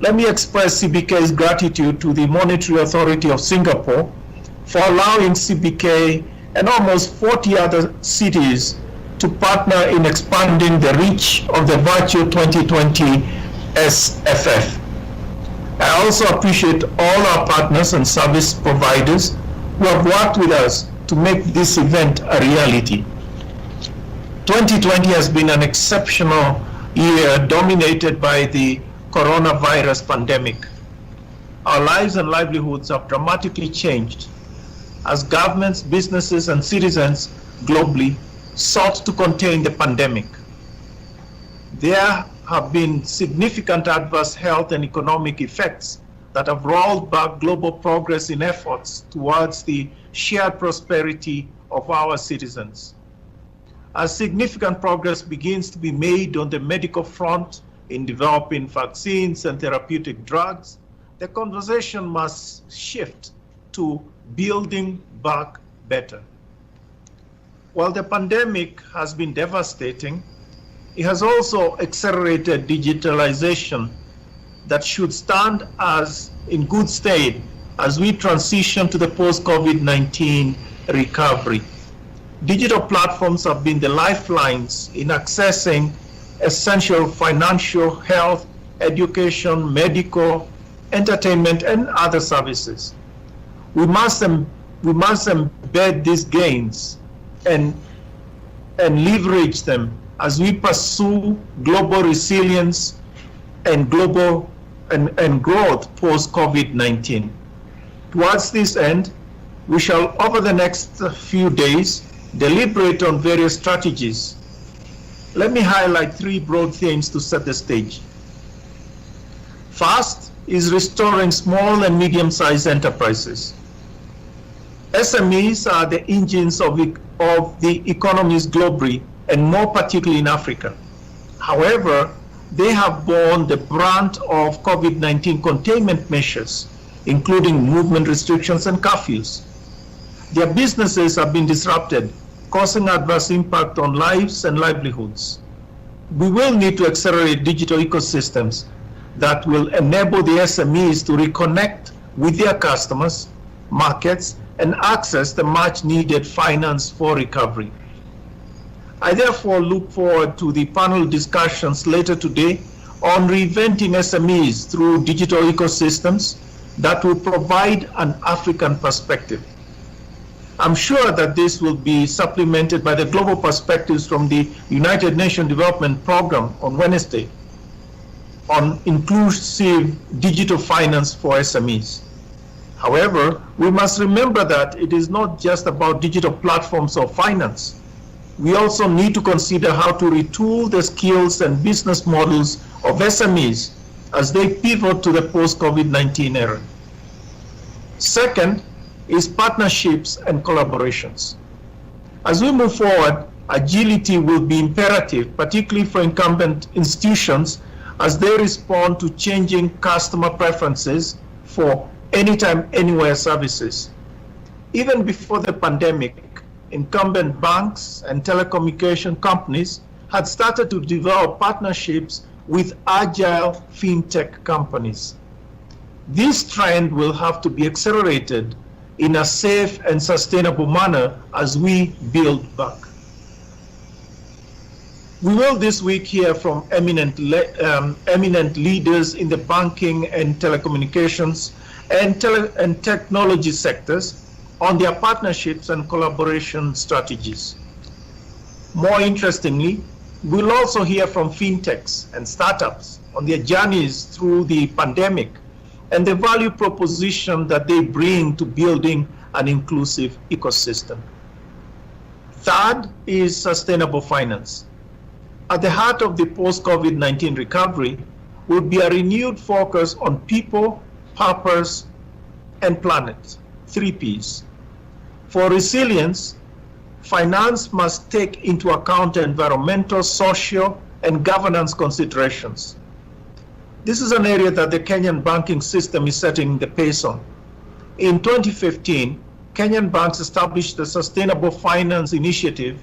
Let me express CBK's gratitude to the Monetary Authority of Singapore for allowing CBK and almost 40 other cities to partner in expanding the reach of the Virtual 2020 SFF. I also appreciate all our partners and service providers who have worked with us to make this event a reality. 2020 has been an exceptional year dominated by the coronavirus pandemic. Our lives and livelihoods have dramatically changed as governments, businesses, and citizens globally sought to contain the pandemic. There have been significant adverse health and economic effects that have rolled back global progress in efforts towards the shared prosperity of our citizens. As significant progress begins to be made on the medical front in developing vaccines and therapeutic drugs, the conversation must shift to building back better. While the pandemic has been devastating, it has also accelerated digitalization that should stand as in good stead as we transition to the post-COVID-19 recovery. Digital platforms have been the lifelines in accessing essential financial, health, education, medical, entertainment, and other services. We must embed these gains and leverage them as we pursue global resilience and global and growth post-COVID-19. Towards this end, we shall, over the next few days, deliberate on various strategies. Let me highlight three broad themes to set the stage. First is restoring small and medium-sized enterprises. SMEs are the engines of the economies globally, and more particularly in Africa. However, they have borne the brunt of COVID-19 containment measures, including movement restrictions and curfews. Their businesses have been disrupted, causing adverse impact on lives and livelihoods. We will need to accelerate digital ecosystems that will enable the SMEs to reconnect with their customers, markets, and access the much needed finance for recovery. I therefore look forward to the panel discussions later today on reinventing SMEs through digital ecosystems that will provide an African perspective. I'm sure that this will be supplemented by the global perspectives from the United Nations Development Programme on Wednesday on inclusive digital finance for SMEs. However, we must remember that it is not just about digital platforms or finance. We also need to consider how to retool the skills and business models of SMEs as they pivot to the post-COVID-19 era. Second is partnerships and collaborations. As we move forward, agility will be imperative, particularly for incumbent institutions as they respond to changing customer preferences for anytime, anywhere services. Even before the pandemic, incumbent banks and telecommunication companies had started to develop partnerships with agile fintech companies. This trend will have to be accelerated in a safe and sustainable manner as we build back. We will this week hear from eminent leaders in the banking and telecommunications and technology sectors on their partnerships and collaboration strategies. More interestingly, we'll also hear from fintechs and startups on their journeys through the pandemic and the value proposition that they bring to building an inclusive ecosystem. Third is sustainable finance. At the heart of the post-COVID-19 recovery will be a renewed focus on people, purpose, and planet, 3 Ps. For resilience, finance must take into account environmental, social, and governance considerations. This is an area that the Kenyan banking system is setting the pace on. In 2015, Kenyan banks established the Sustainable Finance Initiative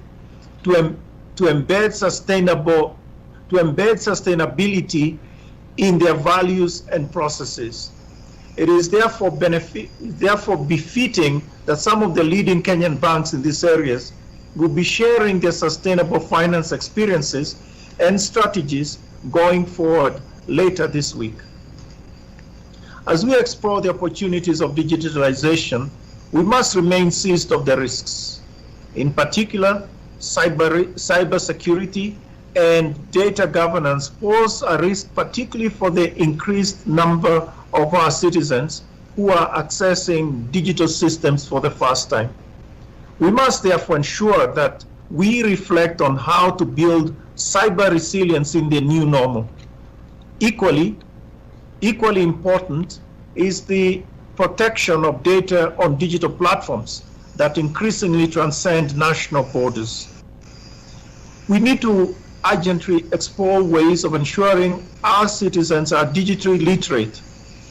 to embed sustainability in their values and processes. It is therefore befitting that some of the leading Kenyan banks in these areas will be sharing their sustainable finance experiences and strategies going forward later this week. As we explore the opportunities of digitalization, we must remain seized of the risks. In particular, cybersecurity and data governance pose a risk, particularly for the increased number of our citizens who are accessing digital systems for the first time. We must therefore ensure that we reflect on how to build cyber resilience in the new normal. Equally important is the protection of data on digital platforms that increasingly transcend national borders. We need to urgently explore ways of ensuring our citizens are digitally literate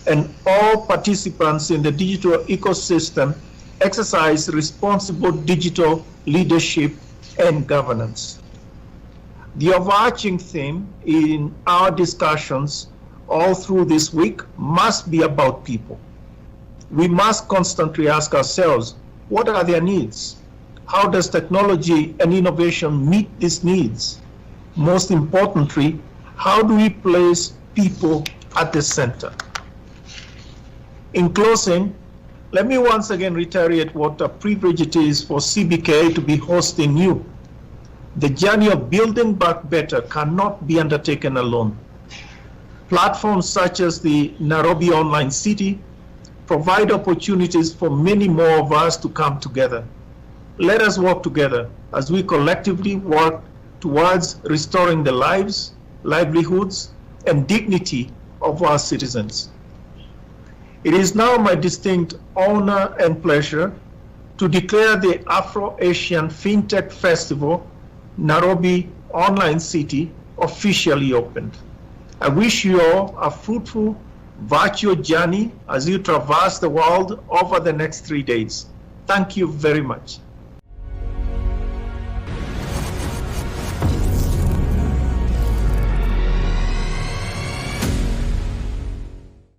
and all participants in the digital ecosystem exercise responsible digital leadership and governance. The overarching theme in our discussions all through this week must be about people. We must constantly ask ourselves, what are their needs? How does technology and innovation meet these needs? Most importantly, how do we place people at the center? In closing, let me once again reiterate what a privilege it is for CBK to be hosting you. The journey of building back better cannot be undertaken alone. Platforms such as the Nairobi Online City provide opportunities for many more of us to come together. Let us work together as we collectively work towards restoring the lives, livelihoods, and dignity of our citizens. It is now my distinct honor and pleasure to declare the Afro-Asian Fintech Festival, Nairobi Online City, officially opened. I wish you all a fruitful virtual journey as you traverse the world over the next 3 days. Thank you very much.